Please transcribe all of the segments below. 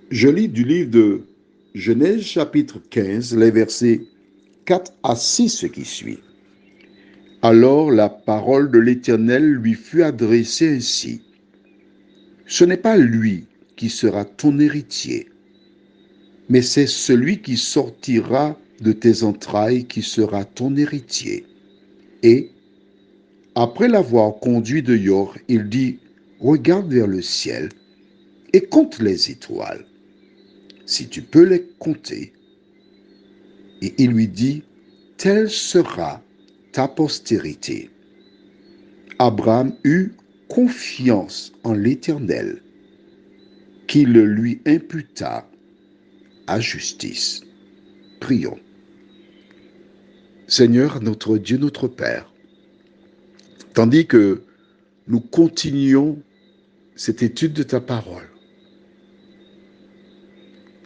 Je lis du livre de Genèse chapitre 15, les versets 4 à 6, ce qui suit. Alors la parole de l'Éternel lui fut adressée ainsi. Ce n'est pas lui qui sera ton héritier, mais c'est celui qui sortira de tes entrailles qui sera ton héritier. Et, après l'avoir conduit dehors, il dit, regarde vers le ciel et compte les étoiles, si tu peux les compter. Et il lui dit, telle sera ta postérité. Abraham eut confiance en l'Éternel, qui le lui imputa à justice. Prions. Seigneur, notre Dieu, notre Père, tandis que nous continuons cette étude de ta parole,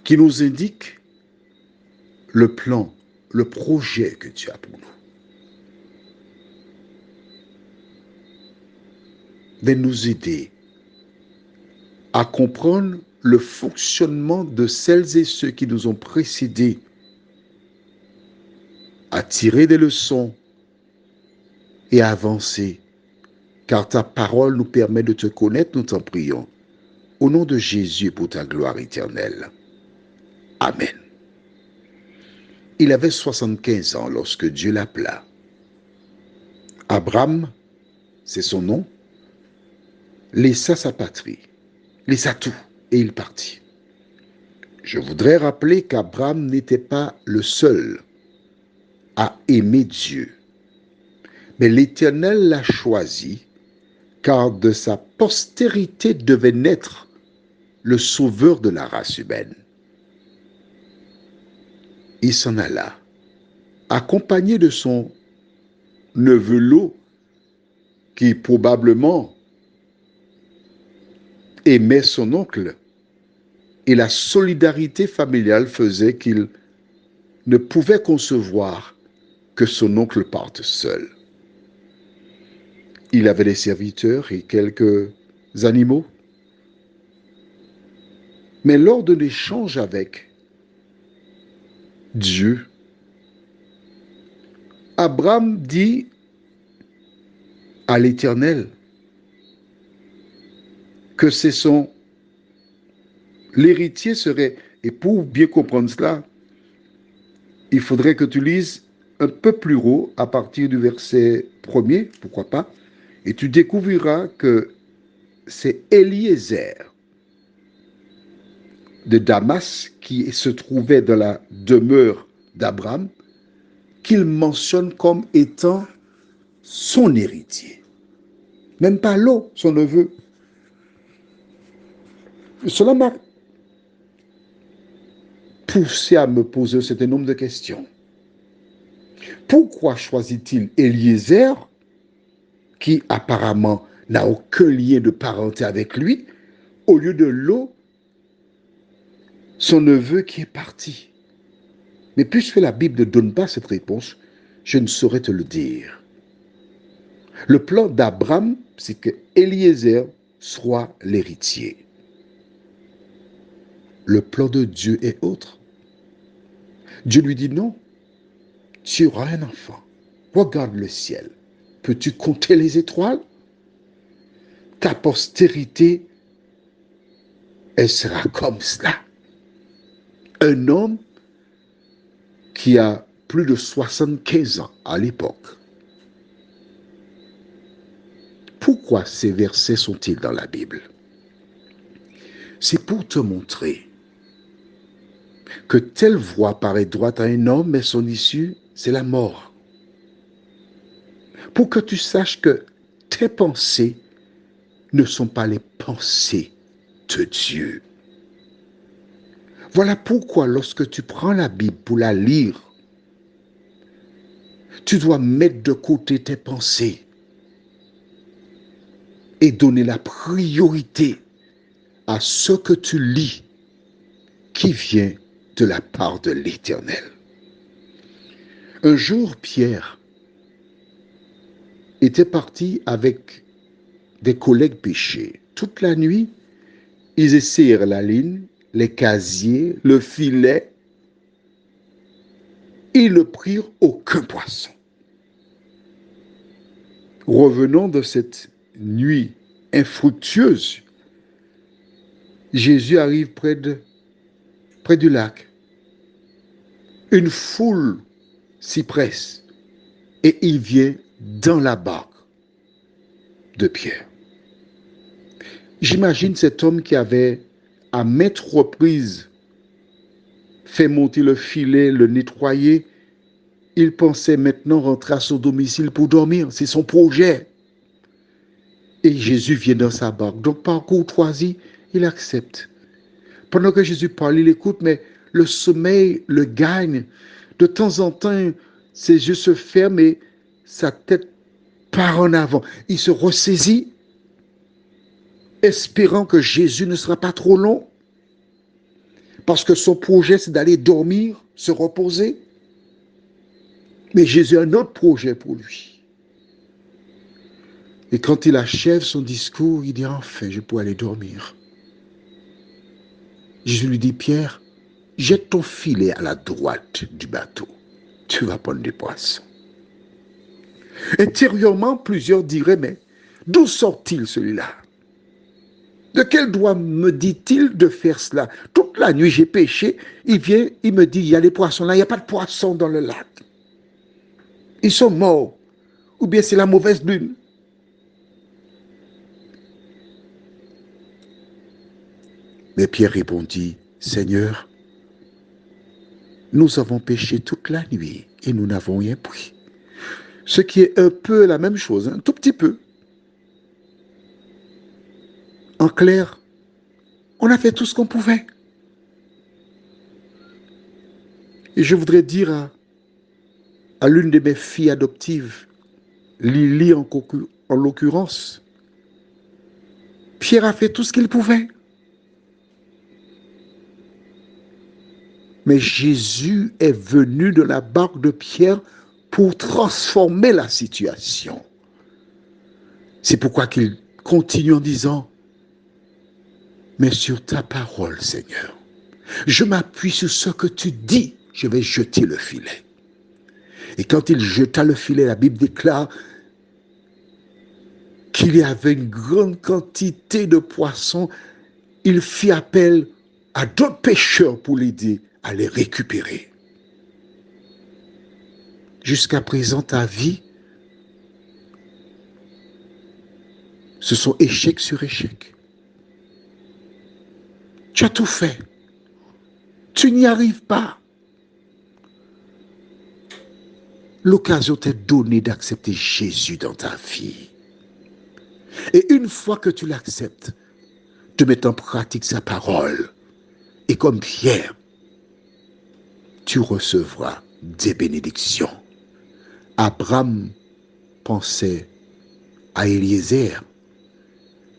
qui nous indique le plan, le projet que tu as pour nous. De nous aider à comprendre le fonctionnement de celles et ceux qui nous ont précédés, à tirer des leçons et à avancer, car ta parole nous permet de te connaître, nous t'en prions. Au nom de Jésus, pour ta gloire éternelle. Amen. Il avait 75 ans lorsque Dieu l'appela. Abraham, c'est son nom, laissa sa patrie, laissa tout, et il partit. Je voudrais rappeler qu'Abraham n'était pas le seul à aimer Dieu, mais l'Éternel l'a choisi, car de sa postérité devait naître le sauveur de la race humaine. Il s'en alla, accompagné de son neveu Lot, qui probablement aimait son oncle, et la solidarité familiale faisait qu'il ne pouvait concevoir que son oncle parte seul. Il avait des serviteurs et quelques animaux, mais lors de l'échange avec Dieu, Abraham dit à l'Éternel que l'héritier serait, et pour bien comprendre cela, il faudrait que tu lises un peu plus haut à partir du verset 1er, pourquoi pas, et tu découvriras que c'est Eliezer de Damas qui se trouvait dans la demeure d'Abraham qu'il mentionne comme étant son héritier. Même pas Lot, son neveu. Cela m'a poussé à me poser un certain nombre de questions. Pourquoi choisit-il Eliezer, qui apparemment n'a aucun lien de parenté avec lui, au lieu de Lot, son neveu qui est parti? Mais puisque la Bible ne donne pas cette réponse, je ne saurais te le dire. Le plan d'Abraham, c'est que Eliezer soit l'héritier. Le plan de Dieu est autre. Dieu lui dit non, tu auras un enfant. Regarde le ciel. Peux-tu compter les étoiles? Ta postérité, elle sera comme cela. Un homme qui a plus de 75 ans à l'époque. Pourquoi ces versets sont-ils dans la Bible? C'est pour te montrer que telle voie paraît droite à un homme, mais son issue, c'est la mort. Pour que tu saches que tes pensées ne sont pas les pensées de Dieu. Voilà pourquoi lorsque tu prends la Bible pour la lire, tu dois mettre de côté tes pensées et donner la priorité à ce que tu lis qui vient de la part de l'Éternel. Un jour, Pierre était parti avec des collègues pêcheurs. Toute la nuit, ils essayèrent la ligne les casiers, le filet. Ils ne prirent aucun poisson. Revenons de cette nuit infructueuse. Jésus arrive près du lac. Une foule s'y presse et il vient dans la barque de Pierre. J'imagine cet homme qui avait à maintes reprises fait monter le filet, le nettoyer. Il pensait maintenant rentrer à son domicile pour dormir. C'est son projet. Et Jésus vient dans sa barque. Donc par courtoisie, il accepte. Pendant que Jésus parle, il écoute, mais le sommeil le gagne. De temps en temps, ses yeux se ferment et sa tête part en avant. Il se ressaisit, espérant que Jésus ne sera pas trop long. Parce que son projet, c'est d'aller dormir, se reposer. Mais Jésus a un autre projet pour lui. Et quand il achève son discours, il dit, enfin, je peux aller dormir. Jésus lui dit, Pierre, jette ton filet à la droite du bateau. Tu vas prendre du poisson. Intérieurement, plusieurs diraient, mais d'où sort-il celui-là? De quel droit me dit-il de faire cela? Toute la nuit, j'ai pêché. Il vient, il me dit, il y a les poissons là, il n'y a pas de poissons dans le lac. Ils sont morts. Ou bien c'est la mauvaise lune. Mais Pierre répondit, Seigneur, nous avons pêché toute la nuit et nous n'avons rien pris. Ce qui est un peu la même chose, un tout petit peu. En clair, on a fait tout ce qu'on pouvait. Et je voudrais dire à l'une de mes filles adoptives, Lily en l'occurrence, Pierre a fait tout ce qu'il pouvait. Mais Jésus est venu de la barque de Pierre pour transformer la situation. C'est pourquoi qu'il continue en disant, mais sur ta parole, Seigneur, je m'appuie sur ce que tu dis, je vais jeter le filet. Et quand il jeta le filet, la Bible déclare qu'il y avait une grande quantité de poissons. Il fit appel à d'autres pêcheurs pour l'aider à les récupérer. Jusqu'à présent, ta vie, ce sont échec sur échec. Tu as tout fait. Tu n'y arrives pas. L'occasion t'est donnée d'accepter Jésus dans ta vie. Et une fois que tu l'acceptes, de mettre en pratique sa parole. Et comme Pierre, tu recevras des bénédictions. Abraham pensait à Eliezer,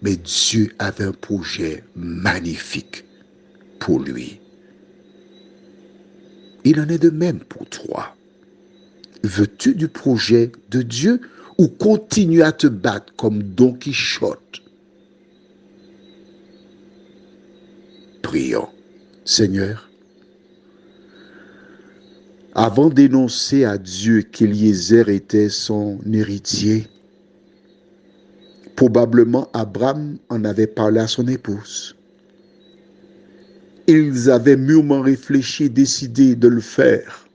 mais Dieu avait un projet magnifique pour lui. Il en est de même pour toi. Veux-tu du projet de Dieu ou continuer à te battre comme Don Quichotte? Prions. Seigneur, avant d'énoncer à Dieu qu'Eliezer était son héritier, probablement Abraham en avait parlé à son épouse. Ils avaient mûrement réfléchi et décidé de le faire.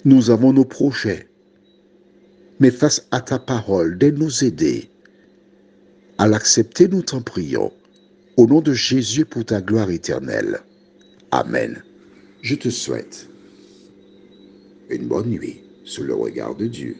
Nous avons nos projets, mais face à ta parole, de nous aider à l'accepter, nous t'en prions. Au nom de Jésus pour ta gloire éternelle. Amen. Je te souhaite une bonne nuit sous le regard de Dieu.